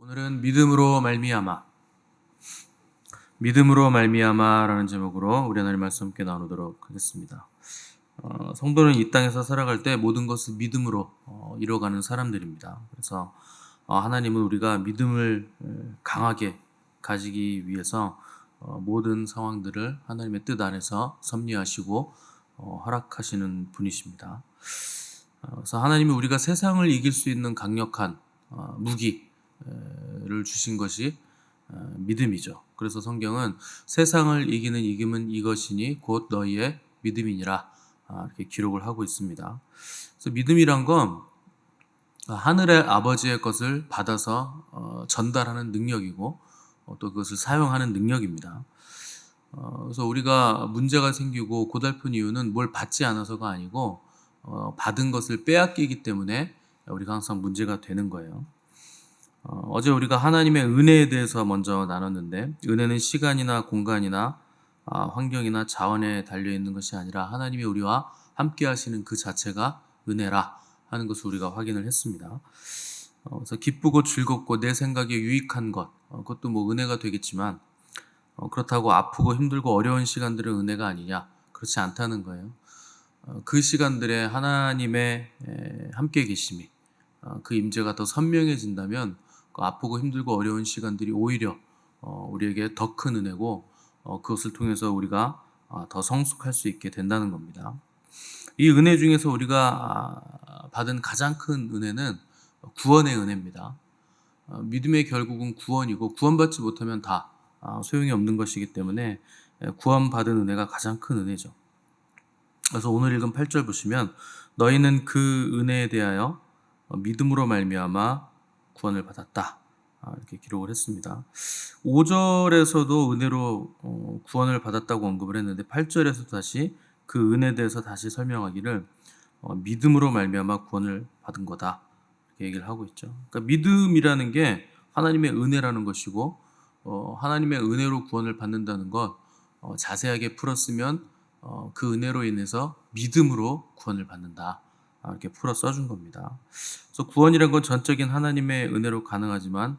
오늘은 믿음으로 말미암아라는 제목으로 우리 하나님 말씀 함께 나누도록 하겠습니다. 성도는 이 땅에서 살아갈 때 모든 것을 믿음으로 이뤄가는 사람들입니다. 그래서 하나님은 우리가 믿음을 강하게 가지기 위해서 모든 상황들을 하나님의 뜻 안에서 섭리하시고 허락하시는 분이십니다. 그래서 하나님이 우리가 세상을 이길 수 있는 강력한 무기를 주신 것이 믿음이죠. 그래서 성경은 세상을 이기는 이김은 이것이니 곧 너희의 믿음이니라 이렇게 기록을 하고 있습니다. 그래서 믿음이란 건 하늘의 아버지의 것을 받아서 전달하는 능력이고 또 그것을 사용하는 능력입니다. 그래서 우리가 문제가 생기고 고달픈 이유는 뭘 받지 않아서가 아니고 받은 것을 빼앗기기 때문에 우리가 항상 문제가 되는 거예요. 어제 우리가 하나님의 은혜에 대해서 먼저 나눴는데, 은혜는 시간이나 공간이나 환경이나 자원에 달려있는 것이 아니라 하나님이 우리와 함께 하시는 그 자체가 은혜라 하는 것을 우리가 확인을 했습니다. 그래서 기쁘고 즐겁고 내 생각에 유익한 것, 그것도 뭐 은혜가 되겠지만 그렇다고 아프고 힘들고 어려운 시간들은 은혜가 아니냐? 그렇지 않다는 거예요. 그 시간들에 하나님의 함께 계심이, 그 임재가 더 선명해진다면 그 아프고 힘들고 어려운 시간들이 오히려 우리에게 더 큰 은혜고 그것을 통해서 우리가 더 성숙할 수 있게 된다는 겁니다. 이 은혜 중에서 우리가 받은 가장 큰 은혜는 구원의 은혜입니다. 믿음의 결국은 구원이고 구원받지 못하면 다 소용이 없는 것이기 때문에 구원받은 은혜가 가장 큰 은혜죠. 그래서 오늘 읽은 8절 보시면 너희는 그 은혜에 대하여 믿음으로 말미암아 구원을 받았다 이렇게 기록을 했습니다. 5절에서도 은혜로 구원을 받았다고 언급을 했는데 8절에서 다시 그 은혜에 대해서 다시 설명하기를 믿음으로 말미암아 구원을 받은 거다 이렇게 얘기를 하고 있죠. 그러니까 믿음이라는 게 하나님의 은혜라는 것이고 하나님의 은혜로 구원을 받는다는 것 자세하게 풀었으면 그 은혜로 인해서 믿음으로 구원을 받는다 이렇게 풀어 써준 겁니다. 그래서 구원이란 건 전적인 하나님의 은혜로 가능하지만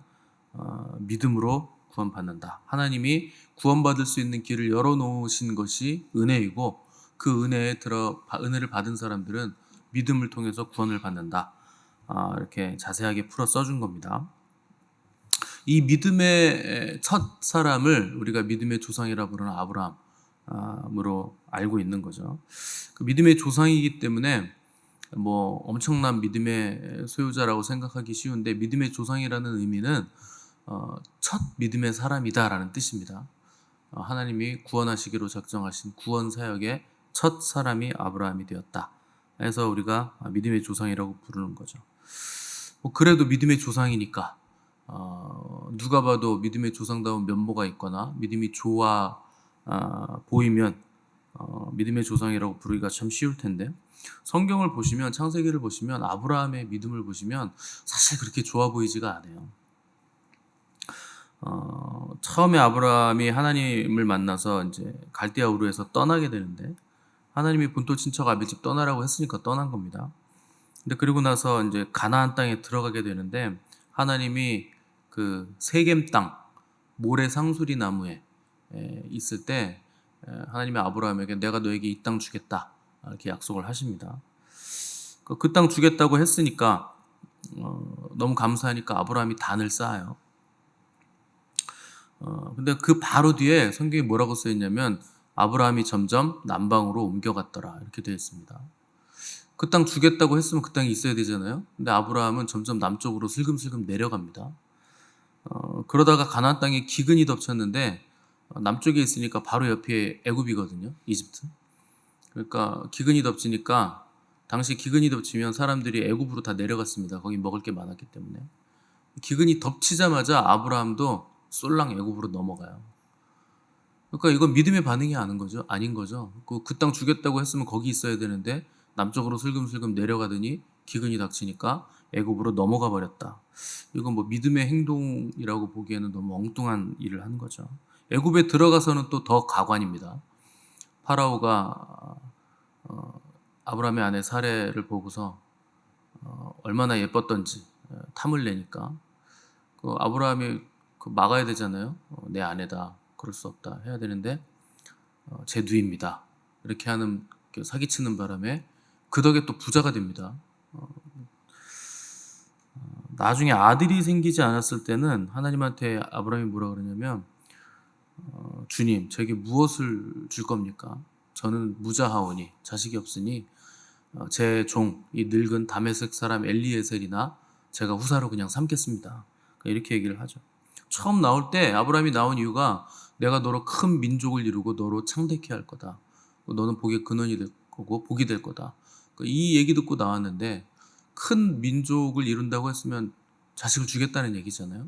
믿음으로 구원받는다. 하나님이 구원받을 수 있는 길을 열어놓으신 것이 은혜이고 그 은혜를 받은 사람들은 믿음을 통해서 구원을 받는다. 이렇게 자세하게 풀어 써준 겁니다. 이 믿음의 첫 사람을 우리가 믿음의 조상이라 부르는 아브라함으로 알고 있는 거죠. 그 믿음의 조상이기 때문에 뭐 엄청난 믿음의 소유자라고 생각하기 쉬운데 믿음의 조상이라는 의미는 첫 믿음의 사람이다라는 뜻입니다. 하나님이 구원하시기로 작정하신 구원 사역의 첫 사람이 아브라함이 되었다. 해서 우리가 믿음의 조상이라고 부르는 거죠. 그래도 믿음의 조상이니까 누가 봐도 믿음의 조상다운 면모가 있거나 믿음이 좋아 보이면 믿음의 조상이라고 부르기가 참 쉬울 텐데 성경을 보시면 창세기를 보시면 아브라함의 믿음을 보시면 사실 그렇게 좋아 보이지가 않아요. 처음에 아브라함이 하나님을 만나서 이제 갈대아 우르에서 떠나게 되는데 하나님이 본토 친척 아비집 떠나라고 했으니까 떠난 겁니다. 근데 그리고 나서 이제 가나안 땅에 들어가게 되는데 하나님이 그 세겜 땅 모래 상수리 나무에 있을 때 하나님이 아브라함에게 내가 너에게 이 땅 주겠다 이렇게 약속을 하십니다. 그 땅 주겠다고 했으니까 너무 감사하니까 아브라함이 단을 쌓아요. 근데 그 바로 뒤에 성경에 뭐라고 써 있냐면 아브라함이 점점 남방으로 옮겨갔더라 이렇게 되어 있습니다. 그 땅 주겠다고 했으면 그 땅이 있어야 되잖아요. 근데 아브라함은 점점 남쪽으로 슬금슬금 내려갑니다. 그러다가 가나안 땅에 기근이 덮쳤는데 남쪽에 있으니까 바로 옆에 애굽이거든요. 이집트. 그러니까 기근이 덮치니까 당시 기근이 덮치면 사람들이 애굽으로 다 내려갔습니다. 거기 먹을 게 많았기 때문에. 기근이 덮치자마자 아브라함도 쏠랑 애굽으로 넘어가요. 그러니까 이건 믿음의 반응이 아닌 거죠. 그 땅 주겠다고 했으면 거기 있어야 되는데 남쪽으로 슬금슬금 내려가더니 기근이 닥치니까 애굽으로 넘어가 버렸다. 이건 뭐 믿음의 행동이라고 보기에는 너무 엉뚱한 일을 한 거죠. 애굽에 들어가서는 또 더 가관입니다. 파라오가 아브라함의 아내 사레를 보고서 얼마나 예뻤던지 탐을 내니까 그 아브라함이 그 막아야 되잖아요. 내 아내다. 그럴 수 없다. 해야 되는데 제 누이입니다. 이렇게 하는 사기치는 바람에 그 덕에 또 부자가 됩니다. 나중에 아들이 생기지 않았을 때는 하나님한테 아브라함이 뭐라 그러냐면 주님, 제게 무엇을 줄 겁니까? 저는 무자하오니 자식이 없으니 제 종, 이 늙은 다메섹 사람 엘리에셀이나 제가 후사로 그냥 삼겠습니다. 이렇게 얘기를 하죠. 처음 나올 때 아브라함이 나온 이유가 내가 너로 큰 민족을 이루고 너로 창대케 할 거다. 너는 복의 근원이 될 거고 복이 될 거다. 이 얘기 듣고 나왔는데 큰 민족을 이룬다고 했으면 자식을 주겠다는 얘기잖아요.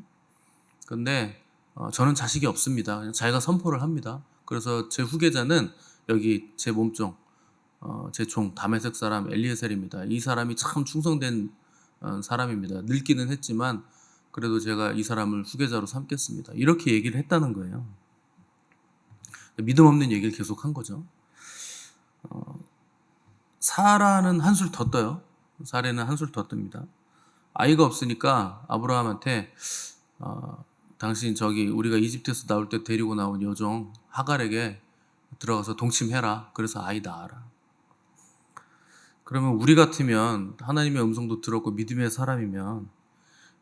근데 저는 자식이 없습니다. 그냥 자기가 선포를 합니다. 그래서 제 후계자는 여기 제 몸종, 제 종 다메섹 사람 엘리에셀입니다. 이 사람이 참 충성된 사람입니다. 늙기는 했지만 그래도 제가 이 사람을 후계자로 삼겠습니다. 이렇게 얘기를 했다는 거예요. 믿음 없는 얘기를 계속한 거죠. 사라는 한술 더 떠요. 사례는 한술 더 뜹니다. 아이가 없으니까 아브라함한테 당신 저기 우리가 이집트에서 나올 때 데리고 나온 여종 하갈에게 들어가서 동침해라. 그래서 아이 낳아라. 그러면 우리 같으면 하나님의 음성도 들었고 믿음의 사람이면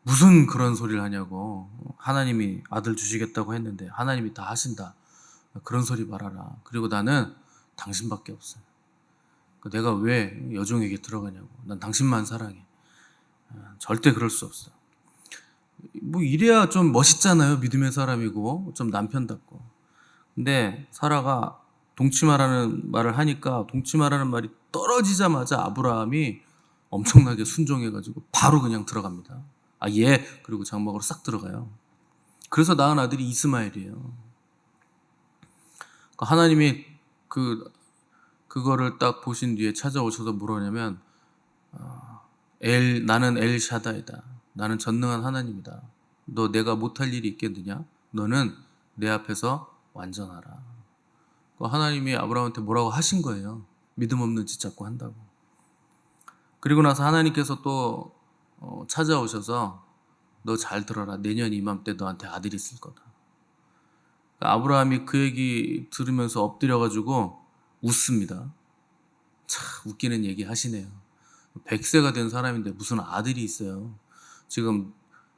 무슨 그런 소리를 하냐고. 하나님이 아들 주시겠다고 했는데 하나님이 다 하신다. 그런 소리 말아라. 그리고 나는 당신밖에 없어요. 내가 왜 여종에게 들어가냐고. 난 당신만 사랑해. 절대 그럴 수 없어. 뭐 이래야 좀 멋있잖아요. 믿음의 사람이고 좀 남편답고. 근데 사라가 동침하라는 말을 하니까 동침하라는 말이 떨어지자마자 아브라함이 엄청나게 순종해가지고 바로 그냥 들어갑니다. 예. 그리고 장막으로 싹 들어가요. 그래서 낳은 아들이 이스마엘이에요. 하나님이 그거를 딱 보신 뒤에 찾아오셔서 뭐라냐면 나는 엘 샤다이다. 나는 전능한 하나님이다. 너 내가 못할 일이 있겠느냐? 너는 내 앞에서 완전하라. 하나님이 아브라함한테 뭐라고 하신 거예요. 믿음 없는 짓 자꾸 한다고. 그리고 나서 하나님께서 또 찾아오셔서 너 잘 들어라. 내년 이맘때 너한테 아들이 있을 거다. 아브라함이 그 얘기 들으면서 엎드려가지고 웃습니다. 참 웃기는 얘기 하시네요. 100세가 된 사람인데 무슨 아들이 있어요. 지금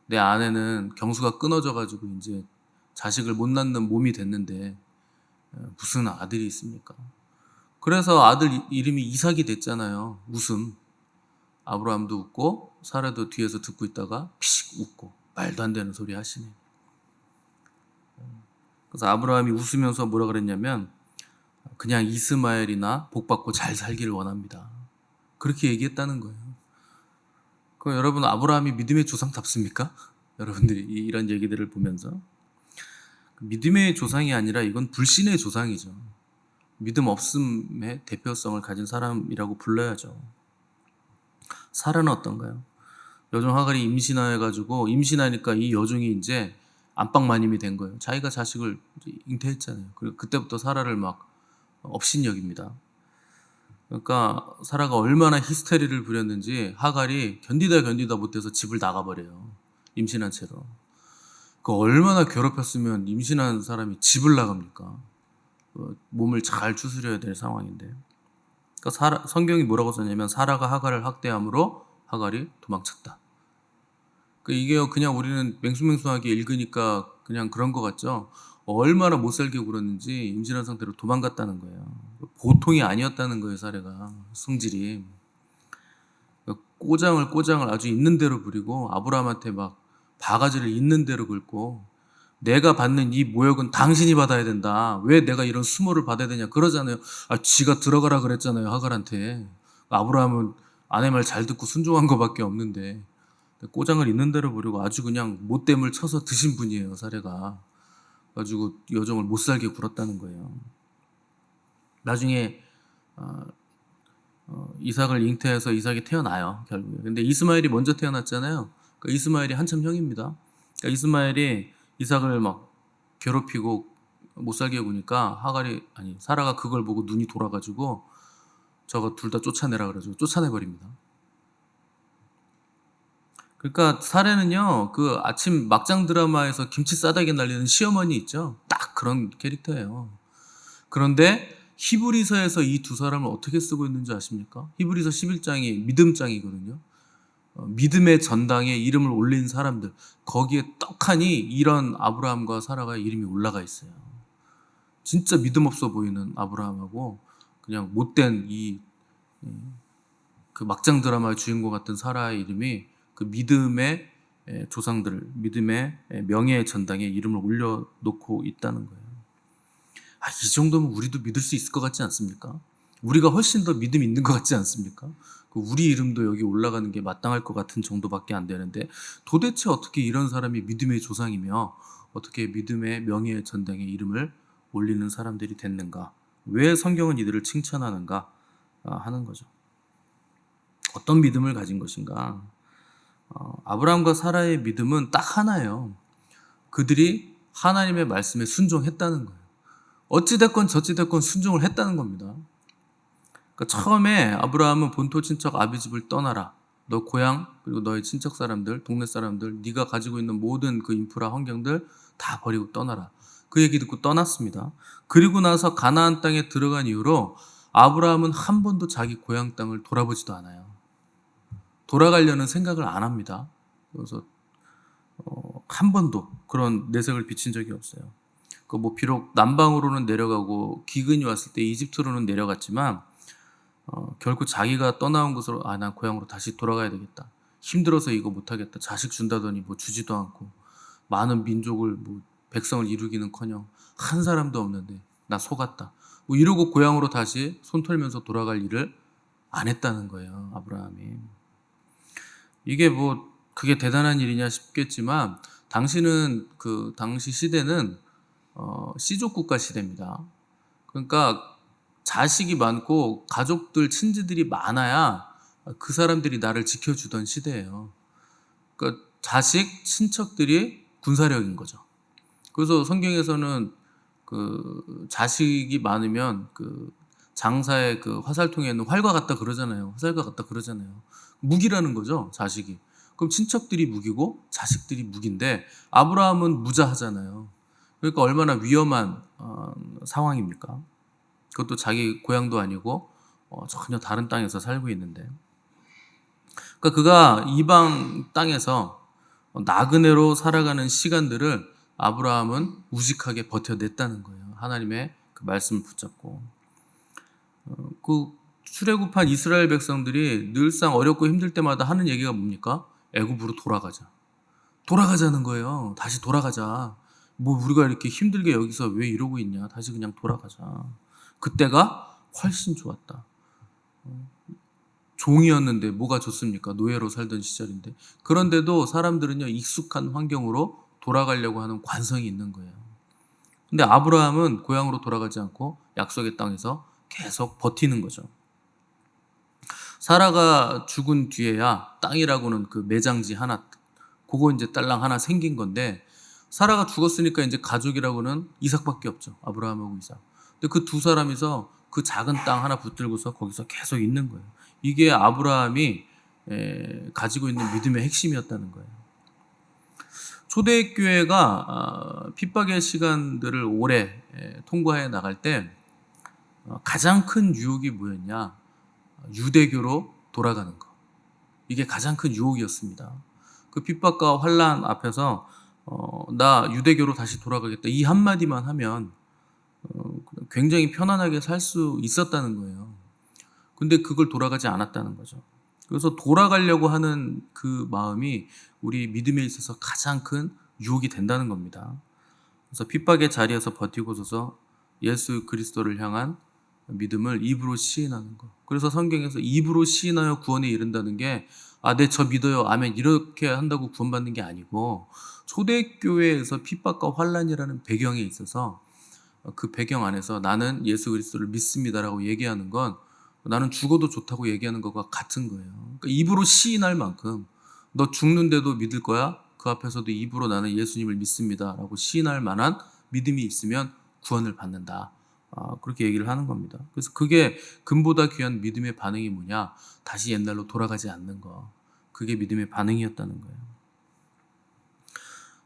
내 아내는 경수가 끊어져가지고 이제 자식을 못 낳는 몸이 됐는데 무슨 아들이 있습니까? 그래서 아들 이름이 이삭이 됐잖아요. 웃음. 아브라함도 웃고 사라도 뒤에서 듣고 있다가 피식 웃고 말도 안 되는 소리 하시네. 그래서 아브라함이 웃으면서 뭐라 그랬냐면 그냥 이스마엘이나 복받고 잘 살기를 원합니다. 그렇게 얘기했다는 거예요. 그럼 여러분 아브라함이 믿음의 조상답습니까? 여러분들이 이런 얘기들을 보면서 믿음의 조상이 아니라 이건 불신의 조상이죠. 믿음 없음의 대표성을 가진 사람이라고 불러야죠. 사라는 어떤가요? 여종 하갈이 임신해가지고 임신하니까 이 여종이 이제 안방마님이 된 거예요. 자기가 자식을 잉태했잖아요. 그리고 그때부터 사라를 막 업신여깁니다. 그러니까 사라가 얼마나 히스테리를 부렸는지 하갈이 견디다 못해서 집을 나가버려요. 임신한 채로. 얼마나 괴롭혔으면 임신한 사람이 집을 나갑니까? 몸을 잘 추스려야 될 상황인데. 그러니까 성경이 뭐라고 썼냐면 사라가 하갈을 학대함으로 하갈이 도망쳤다. 이게 그냥 우리는 맹수맹수하게 읽으니까 그냥 그런 것 같죠. 얼마나 못 살게 굴었는지 임신한 상태로 도망갔다는 거예요. 보통이 아니었다는 거예요. 사례가 성질이 꼬장을 아주 있는 대로 부리고 아브라함한테 막 바가지를 있는 대로 긁고 내가 받는 이 모욕은 당신이 받아야 된다. 왜 내가 이런 수모를 받아야 되냐 그러잖아요. 지가 들어가라 그랬잖아요. 하갈한테. 아브라함은 아내 말 잘 듣고 순종한 것밖에 없는데 꼬장을 있는 대로 부리고 아주 그냥 못됨을 쳐서 드신 분이에요. 사례가. 가지고 여종을 못 살게 굴었다는 거예요. 나중에 이삭을 잉태해서 이삭이 태어나요. 결국에. 근데 이스마엘이 먼저 태어났잖아요. 이스마엘이 한참 형입니다. 이스마엘이 이삭을 막 괴롭히고 못 살게 구니까 사라가 그걸 보고 눈이 돌아가지고 저거 둘 다 쫓아내라 그래가지고 쫓아내버립니다. 그러니까 사례는요, 그 아침 막장 드라마에서 김치 싸대기 날리는 시어머니 있죠? 딱 그런 캐릭터예요. 그런데 히브리서에서 이 두 사람을 어떻게 쓰고 있는지 아십니까? 히브리서 11장이 믿음장이거든요. 믿음의 전당에 이름을 올린 사람들, 거기에 떡하니 이런 아브라함과 사라가 이름이 올라가 있어요. 진짜 믿음 없어 보이는 아브라함하고 그냥 못된 그 막장 드라마의 주인공 같은 사라의 이름이 그 믿음의 조상들, 믿음의 명예의 전당에 이름을 올려놓고 있다는 거예요. 이 정도면 우리도 믿을 수 있을 것 같지 않습니까? 우리가 훨씬 더 믿음 있는 것 같지 않습니까? 우리 이름도 여기 올라가는 게 마땅할 것 같은 정도밖에 안 되는데, 도대체 어떻게 이런 사람이 믿음의 조상이며 어떻게 믿음의 명예의 전당에 이름을 올리는 사람들이 됐는가? 왜 성경은 이들을 칭찬하는가 하는 거죠. 어떤 믿음을 가진 것인가? 아브라함과 사라의 믿음은 딱 하나예요. 그들이 하나님의 말씀에 순종했다는 거예요. 어찌됐건 저찌됐건 순종을 했다는 겁니다. 그러니까 처음에 아브라함은 본토 친척 아비 집을 떠나라. 너 고향 그리고 너의 친척 사람들, 동네 사람들, 네가 가지고 있는 모든 그 인프라 환경들 다 버리고 떠나라. 그 얘기 듣고 떠났습니다. 그리고 나서 가나안 땅에 들어간 이후로 아브라함은 한 번도 자기 고향 땅을 돌아보지도 않아요. 돌아가려는 생각을 안 합니다. 그래서 한 번도 그런 내색을 비친 적이 없어요. 뭐 비록 남방으로는 내려가고 기근이 왔을 때 이집트로는 내려갔지만 결국 자기가 떠나온 곳으로 난 고향으로 다시 돌아가야 되겠다. 힘들어서 이거 못하겠다. 자식 준다더니 뭐 주지도 않고 많은 민족을 백성을 이루기는커녕 한 사람도 없는데 나 속았다. 이러고 고향으로 다시 손 털면서 돌아갈 일을 안 했다는 거예요. 아브라함이. 이게 그게 대단한 일이냐 싶겠지만 당시 시대는 씨족 국가 시대입니다. 그러니까 자식이 많고 가족들, 친지들이 많아야 그 사람들이 나를 지켜주던 시대예요. 그러니까 자식, 친척들이 군사력인 거죠. 그래서 성경에서는 그 자식이 많으면 그 장사의 그 화살통에는 활과 같다 그러잖아요. 화살과 같다 그러잖아요. 무기라는 거죠, 자식이. 그럼 친척들이 무기고 자식들이 무기인데 아브라함은 무자하잖아요. 그러니까 얼마나 위험한 상황입니까? 그것도 자기 고향도 아니고 전혀 다른 땅에서 살고 있는데. 그러니까 그가 이방 땅에서 나그네로 살아가는 시간들을 아브라함은 우직하게 버텨냈다는 거예요. 하나님의 그 말씀을 붙잡고. 그 출애굽한 이스라엘 백성들이 늘상 어렵고 힘들 때마다 하는 얘기가 뭡니까? 애굽으로 돌아가자. 돌아가자는 거예요. 다시 돌아가자. 우리가 이렇게 힘들게 여기서 왜 이러고 있냐. 다시 그냥 돌아가자. 그때가 훨씬 좋았다. 종이었는데 뭐가 좋습니까? 노예로 살던 시절인데. 그런데도 사람들은요, 익숙한 환경으로 돌아가려고 하는 관성이 있는 거예요. 근데 아브라함은 고향으로 돌아가지 않고 약속의 땅에서 계속 버티는 거죠. 사라가 죽은 뒤에야 땅이라고는 그 매장지 하나, 그거 이제 딸랑 하나 생긴 건데, 사라가 죽었으니까 이제 가족이라고는 이삭밖에 없죠. 아브라함하고 이삭. 근데 그 두 사람이서 그 작은 땅 하나 붙들고서 거기서 계속 있는 거예요. 이게 아브라함이 가지고 있는 믿음의 핵심이었다는 거예요. 초대교회가 핍박의 시간들을 오래 통과해 나갈 때 가장 큰 유혹이 뭐였냐? 유대교로 돌아가는 거. 이게 가장 큰 유혹이었습니다. 그 핍박과 환난 앞에서 나 유대교로 다시 돌아가겠다 이 한마디만 하면 굉장히 편안하게 살 수 있었다는 거예요. 근데 그걸 돌아가지 않았다는 거죠. 그래서 돌아가려고 하는 그 마음이 우리 믿음에 있어서 가장 큰 유혹이 된다는 겁니다. 그래서 핍박의 자리에서 버티고 서서 예수 그리스도를 향한 믿음을 입으로 시인하는 거. 그래서 성경에서 입으로 시인하여 구원에 이른다는 게 네, 저 믿어요. 아멘. 이렇게 한다고 구원받는 게 아니고 초대교회에서 핍박과 환난이라는 배경에 있어서 그 배경 안에서 나는 예수 그리스도를 믿습니다라고 얘기하는 건 나는 죽어도 좋다고 얘기하는 것과 같은 거예요. 그러니까 입으로 시인할 만큼 너 죽는데도 믿을 거야? 그 앞에서도 입으로 나는 예수님을 믿습니다라고 시인할 만한 믿음이 있으면 구원을 받는다. 그렇게 얘기를 하는 겁니다. 그래서 그게 금보다 귀한 믿음의 반응이 뭐냐? 다시 옛날로 돌아가지 않는 거. 그게 믿음의 반응이었다는 거예요.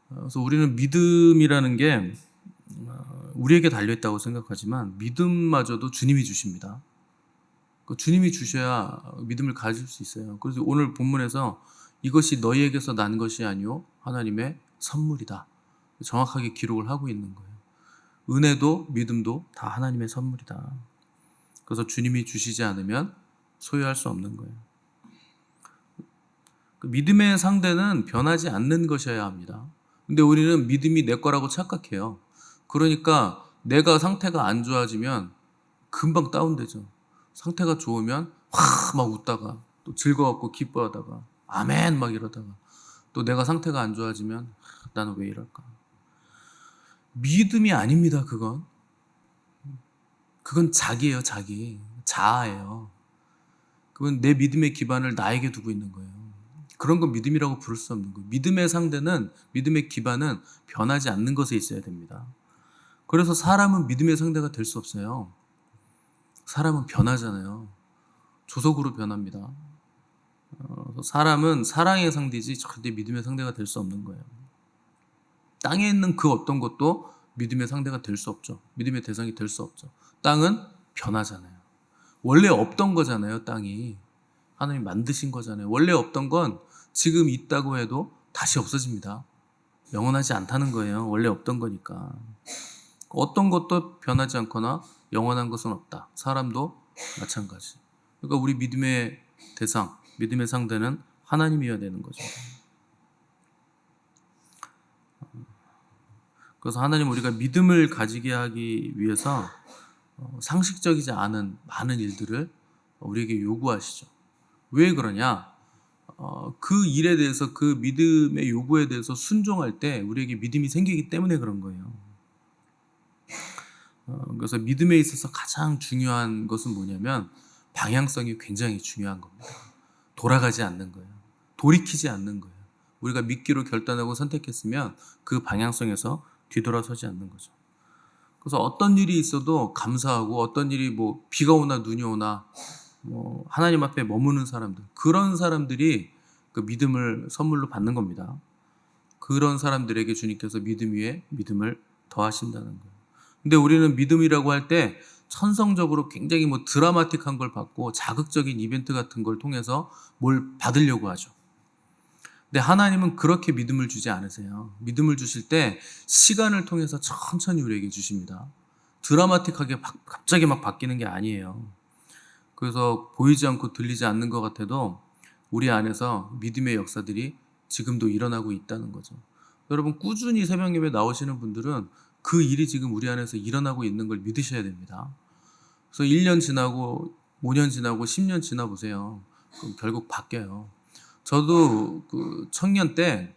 그래서 우리는 믿음이라는 게 우리에게 달려있다고 생각하지만 믿음마저도 주님이 주십니다. 주님이 주셔야 믿음을 가질 수 있어요. 그래서 오늘 본문에서 이것이 너희에게서 난 것이 아니오 하나님의 선물이다, 정확하게 기록을 하고 있는 거예요. 은혜도 믿음도 다 하나님의 선물이다. 그래서 주님이 주시지 않으면 소유할 수 없는 거예요. 믿음의 상대는 변하지 않는 것이어야 합니다. 근데 우리는 믿음이 내 거라고 착각해요. 그러니까 내가 상태가 안 좋아지면 금방 다운되죠. 상태가 좋으면 확 막 웃다가 또 즐거웠고 기뻐하다가 아멘 막 이러다가 또 내가 상태가 안 좋아지면 나는 왜 이럴까. 믿음이 아닙니다. 그건 자기예요. 자아예요. 그건 내 믿음의 기반을 나에게 두고 있는 거예요. 그런 건 믿음이라고 부를 수 없는 거예요. 믿음의 상대는, 믿음의 기반은 변하지 않는 것에 있어야 됩니다. 그래서 사람은 믿음의 상대가 될 수 없어요. 사람은 변하잖아요. 조속으로 변합니다. 사람은 사랑의 상대지 절대 믿음의 상대가 될 수 없는 거예요. 땅에 있는 그 어떤 것도 믿음의 상대가 될 수 없죠. 믿음의 대상이 될 수 없죠. 땅은 변하잖아요. 원래 없던 거잖아요. 땅이 하나님이 만드신 거잖아요. 원래 없던 건 지금 있다고 해도 다시 없어집니다. 영원하지 않다는 거예요. 원래 없던 거니까. 어떤 것도 변하지 않거나 영원한 것은 없다. 사람도 마찬가지. 그러니까 우리 믿음의 대상, 믿음의 상대는 하나님이어야 되는 거죠. 그래서 하나님 우리가 믿음을 가지게 하기 위해서 상식적이지 않은 많은 일들을 우리에게 요구하시죠. 왜 그러냐? 그 일에 대해서, 그 믿음의 요구에 대해서 순종할 때 우리에게 믿음이 생기기 때문에 그런 거예요. 그래서 믿음에 있어서 가장 중요한 것은 뭐냐면 방향성이 굉장히 중요한 겁니다. 돌아가지 않는 거예요. 돌이키지 않는 거예요. 우리가 믿기로 결단하고 선택했으면 그 방향성에서 뒤돌아서지 않는 거죠. 그래서 어떤 일이 있어도 감사하고, 어떤 일이 뭐 비가 오나 눈이 오나 하나님 앞에 머무는 사람들, 그런 사람들이 그 믿음을 선물로 받는 겁니다. 그런 사람들에게 주님께서 믿음 위에 믿음을 더하신다는 거예요. 근데 우리는 믿음이라고 할 때 천성적으로 굉장히 드라마틱한 걸 받고 자극적인 이벤트 같은 걸 통해서 뭘 받으려고 하죠. 근데 하나님은 그렇게 믿음을 주지 않으세요. 믿음을 주실 때 시간을 통해서 천천히 우리에게 주십니다. 드라마틱하게 갑자기 막 바뀌는 게 아니에요. 그래서 보이지 않고 들리지 않는 것 같아도 우리 안에서 믿음의 역사들이 지금도 일어나고 있다는 거죠. 여러분, 꾸준히 새벽 예배 나오시는 분들은 그 일이 지금 우리 안에서 일어나고 있는 걸 믿으셔야 됩니다. 그래서 1년 지나고 5년 지나고 10년 지나 보세요. 그럼 결국 바뀌어요. 저도 그 청년 때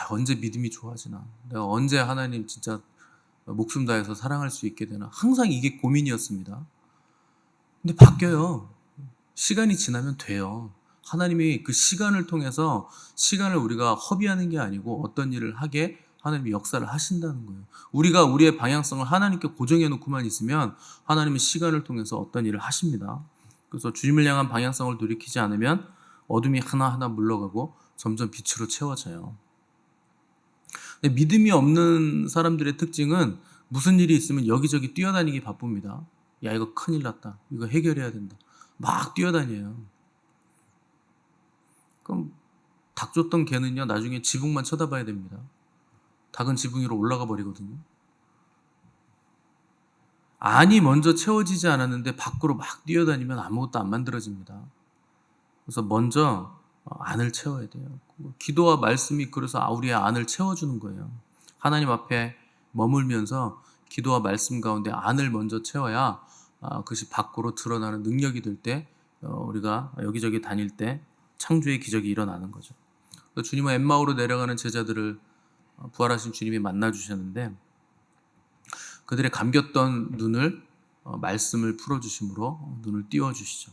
언제 믿음이 좋아지나, 내가 언제 하나님 진짜 목숨 다해서 사랑할 수 있게 되나, 항상 이게 고민이었습니다. 근데 바뀌어요. 시간이 지나면 돼요. 하나님이 그 시간을 통해서, 시간을 우리가 허비하는 게 아니고 어떤 일을 하게 하나님이 역사를 하신다는 거예요. 우리가 우리의 방향성을 하나님께 고정해 놓고만 있으면 하나님은 시간을 통해서 어떤 일을 하십니다. 그래서 주님을 향한 방향성을 돌이키지 않으면 어둠이 하나하나 물러가고 점점 빛으로 채워져요. 근데 믿음이 없는 사람들의 특징은 무슨 일이 있으면 여기저기 뛰어다니기 바쁩니다. 야, 이거 큰일 났다, 이거 해결해야 된다, 막 뛰어다녀요. 그럼 닭 쫓던 개는요, 나중에 지붕만 쳐다봐야 됩니다. 닭은 지붕 위로 올라가 버리거든요. 안이 먼저 채워지지 않았는데 밖으로 막 뛰어다니면 아무것도 안 만들어집니다. 그래서 먼저 안을 채워야 돼요. 기도와 말씀이 그래서 우리의 안을 채워주는 거예요. 하나님 앞에 머물면서 기도와 말씀 가운데 안을 먼저 채워야 그것이 밖으로 드러나는 능력이 될 때, 우리가 여기저기 다닐 때 창조의 기적이 일어나는 거죠. 주님은 엠마오로 내려가는 제자들을 부활하신 주님이 만나 주셨는데, 그들의 감겼던 눈을 말씀을 풀어주심으로 눈을 띄워주시죠.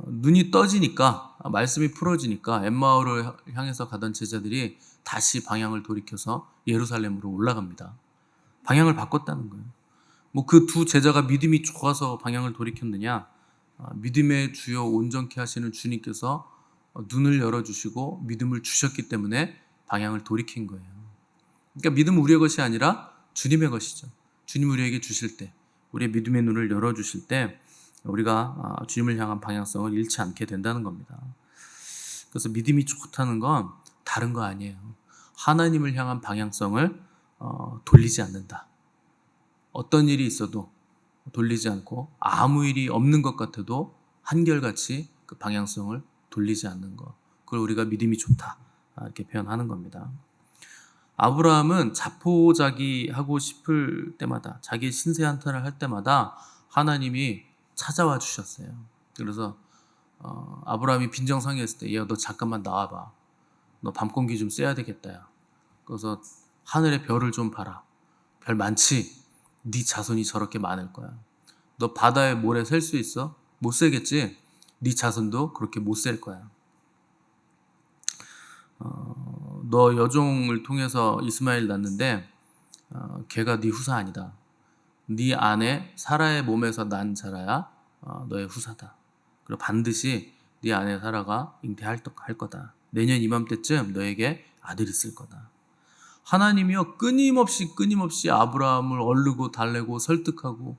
눈이 떠지니까, 말씀이 풀어지니까 엠마오를 향해서 가던 제자들이 다시 방향을 돌이켜서 예루살렘으로 올라갑니다. 방향을 바꿨다는 거예요. 그 두 제자가 믿음이 좋아서 방향을 돌이켰느냐? 믿음의 주요 온전케 하시는 주님께서 눈을 열어주시고 믿음을 주셨기 때문에 방향을 돌이킨 거예요. 그러니까 믿음은 우리의 것이 아니라 주님의 것이죠. 주님 우리에게 주실 때, 우리의 믿음의 눈을 열어주실 때 우리가 주님을 향한 방향성을 잃지 않게 된다는 겁니다. 그래서 믿음이 좋다는 건 다른 거 아니에요. 하나님을 향한 방향성을 돌리지 않는다. 어떤 일이 있어도 돌리지 않고 아무 일이 없는 것 같아도 한결같이 그 방향성을 돌리지 않는 것. 그걸 우리가 믿음이 좋다 이렇게 표현하는 겁니다. 아브라함은 자포자기하고 싶을 때마다, 자기 신세 한탄을 할 때마다 하나님이 찾아와 주셨어요. 그래서 아브라함이 빈정상했을 때, 야, 너 잠깐만 나와봐. 너 밤공기 좀 쐬야 되겠다. 야. 그래서 하늘의 별을 좀 봐라. 별 많지? 네 자손이 저렇게 많을 거야. 너 바다에 모래 셀 수 있어? 못 세겠지? 네 자손도 그렇게 못 셀 거야. 너 여종을 통해서 이스마엘 낳는데 걔가 네 후사 아니다. 네 아내 사라의 몸에서 난 자라야 너의 후사다. 그리고 반드시 네 아내 사라가 잉태할 거다. 내년 이맘때쯤 너에게 아들이 있을 거다. 하나님이요 끊임없이 아브라함을 얼르고 달래고 설득하고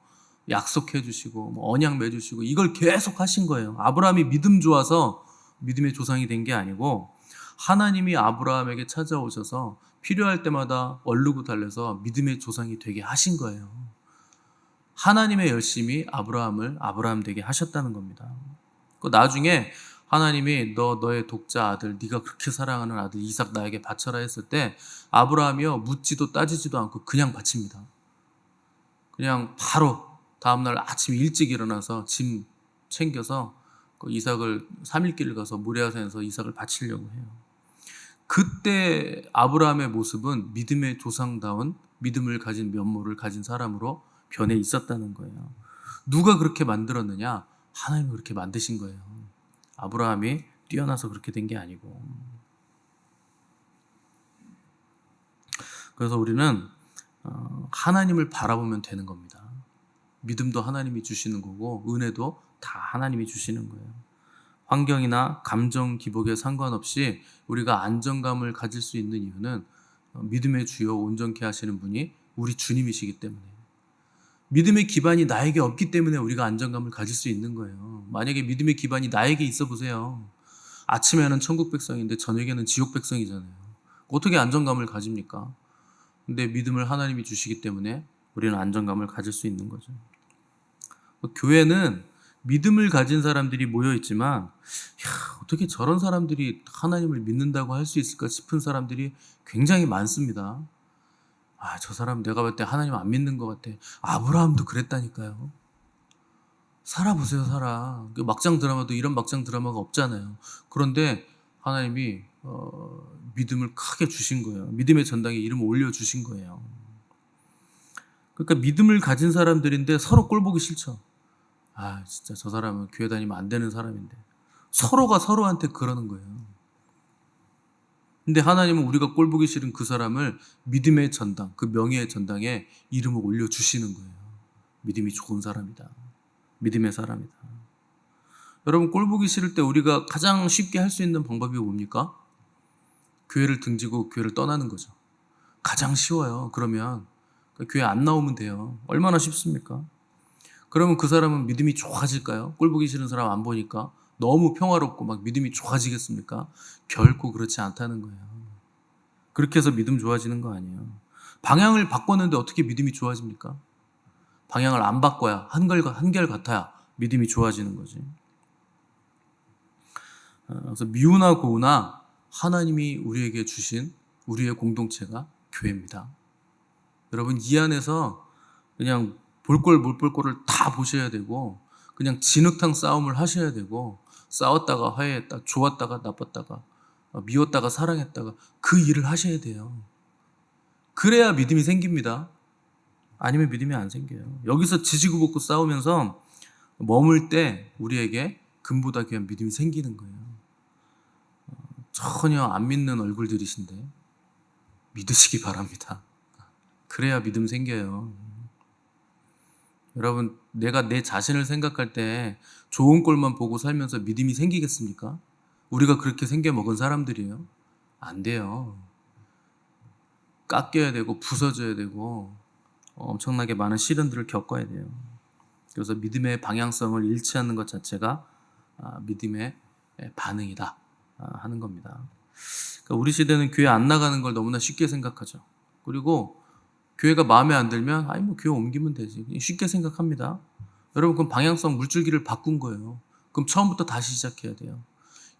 약속해 주시고 언약 맺으시고 이걸 계속 하신 거예요. 아브라함이 믿음 좋아서 믿음의 조상이 된 게 아니고 하나님이 아브라함에게 찾아오셔서 필요할 때마다 얼르고 달래서 믿음의 조상이 되게 하신 거예요. 하나님의 열심이 아브라함을 아브라함 되게 하셨다는 겁니다. 그 나중에 하나님이 너의 독자 아들, 네가 그렇게 사랑하는 아들 이삭 나에게 바쳐라 했을 때 아브라함이요 묻지도 따지지도 않고 그냥 바칩니다. 그냥 바로 다음날 아침 일찍 일어나서 짐 챙겨서 그 이삭을 3일길을 가서 모리아산에서 이삭을 바치려고 해요. 그때 아브라함의 모습은 믿음의 조상다운 믿음을 가진 면모를 가진 사람으로 변해 있었다는 거예요. 누가 그렇게 만들었느냐? 하나님이 그렇게 만드신 거예요. 아브라함이 뛰어나서 그렇게 된 게 아니고. 그래서 우리는 하나님을 바라보면 되는 겁니다. 믿음도 하나님이 주시는 거고 은혜도 다 하나님이 주시는 거예요. 환경이나 감정 기복에 상관없이 우리가 안정감을 가질 수 있는 이유는 믿음의 주요 온전케 하시는 분이 우리 주님이시기 때문에, 믿음의 기반이 나에게 없기 때문에 우리가 안정감을 가질 수 있는 거예요. 만약에 믿음의 기반이 나에게 있어 보세요. 아침에는 천국 백성인데 저녁에는 지옥 백성이잖아요. 어떻게 안정감을 가집니까? 근데 믿음을 하나님이 주시기 때문에 우리는 안정감을 가질 수 있는 거죠. 교회는 믿음을 가진 사람들이 모여 있지만 어떻게 저런 사람들이 하나님을 믿는다고 할 수 있을까 싶은 사람들이 굉장히 많습니다. 저 사람 내가 볼 때 하나님 안 믿는 것 같아. 아브라함도 그랬다니까요. 살아보세요, 살아. 막장 드라마도 이런 막장 드라마가 없잖아요. 그런데 하나님이 믿음을 크게 주신 거예요. 믿음의 전당에 이름을 올려주신 거예요. 그러니까 믿음을 가진 사람들인데 서로 꼴보기 싫죠. 진짜 저 사람은 교회 다니면 안 되는 사람인데. 서로가 서로한테 그러는 거예요. 근데 하나님은 우리가 꼴보기 싫은 그 사람을 믿음의 전당, 그 명예의 전당에 이름을 올려주시는 거예요. 믿음이 좋은 사람이다. 믿음의 사람이다. 여러분, 꼴보기 싫을 때 우리가 가장 쉽게 할 수 있는 방법이 뭡니까? 교회를 등지고 교회를 떠나는 거죠. 가장 쉬워요. 그러면 교회 안 나오면 돼요. 얼마나 쉽습니까? 그러면 그 사람은 믿음이 좋아질까요? 꼴보기 싫은 사람 안 보니까 너무 평화롭고 막 믿음이 좋아지겠습니까? 결코 그렇지 않다는 거예요. 그렇게 해서 믿음 좋아지는 거 아니에요. 방향을 바꿨는데 어떻게 믿음이 좋아집니까? 방향을 안 바꿔야 한결 같아야 믿음이 좋아지는 거지. 그래서 미우나 고우나 하나님이 우리에게 주신 우리의 공동체가 교회입니다. 여러분, 이 안에서 그냥 볼 걸 못 볼 거를 다 보셔야 되고 그냥 진흙탕 싸움을 하셔야 되고 싸웠다가 화해했다, 좋았다가 나빴다가 미웠다가 사랑했다가 그 일을 하셔야 돼요. 그래야 믿음이 생깁니다. 아니면 믿음이 안 생겨요. 여기서 지지고 볶고 싸우면서 머물 때 우리에게 금보다 귀한 믿음이 생기는 거예요. 전혀 안 믿는 얼굴들이신데 믿으시기 바랍니다. 그래야 믿음 생겨요. 여러분, 내가 내 자신을 생각할 때 좋은 꼴만 보고 살면서 믿음이 생기겠습니까? 우리가 그렇게 생겨 먹은 사람들이에요? 안 돼요. 깎여야 되고 부서져야 되고 엄청나게 많은 시련들을 겪어야 돼요. 그래서 믿음의 방향성을 잃지 않는 것 자체가 믿음의 반응이다 하는 겁니다. 그러니까 우리 시대는 교회 안 나가는 걸 너무나 쉽게 생각하죠. 그리고 교회가 마음에 안 들면 뭐 교회 옮기면 되지 쉽게 생각합니다. 여러분 그럼 방향성 물줄기를 바꾼 거예요. 그럼 처음부터 다시 시작해야 돼요.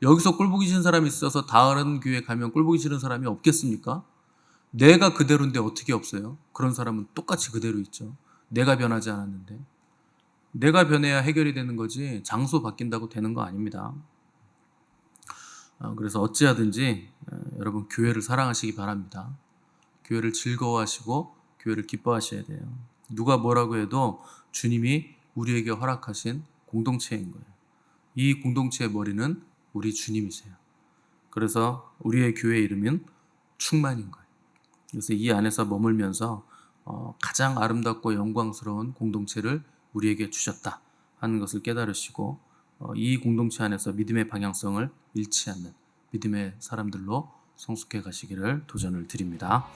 여기서 꼴보기 싫은 사람이 있어서 다른 교회 가면 꼴보기 싫은 사람이 없겠습니까? 내가 그대로인데 어떻게 없어요? 그런 사람은 똑같이 그대로 있죠. 내가 변하지 않았는데. 내가 변해야 해결이 되는 거지 장소 바뀐다고 되는 거 아닙니다. 그래서 어찌하든지 여러분 교회를 사랑하시기 바랍니다. 교회를 즐거워하시고 교회를 기뻐하셔야 돼요. 누가 뭐라고 해도 주님이 우리에게 허락하신 공동체인 거예요. 이 공동체의 머리는 우리 주님이세요. 그래서 우리의 교회 이름은 충만인 거예요. 그래서 이 안에서 머물면서 가장 아름답고 영광스러운 공동체를 우리에게 주셨다 하는 것을 깨달으시고 이 공동체 안에서 믿음의 방향성을 잃지 않는 믿음의 사람들로 성숙해 가시기를 도전을 드립니다.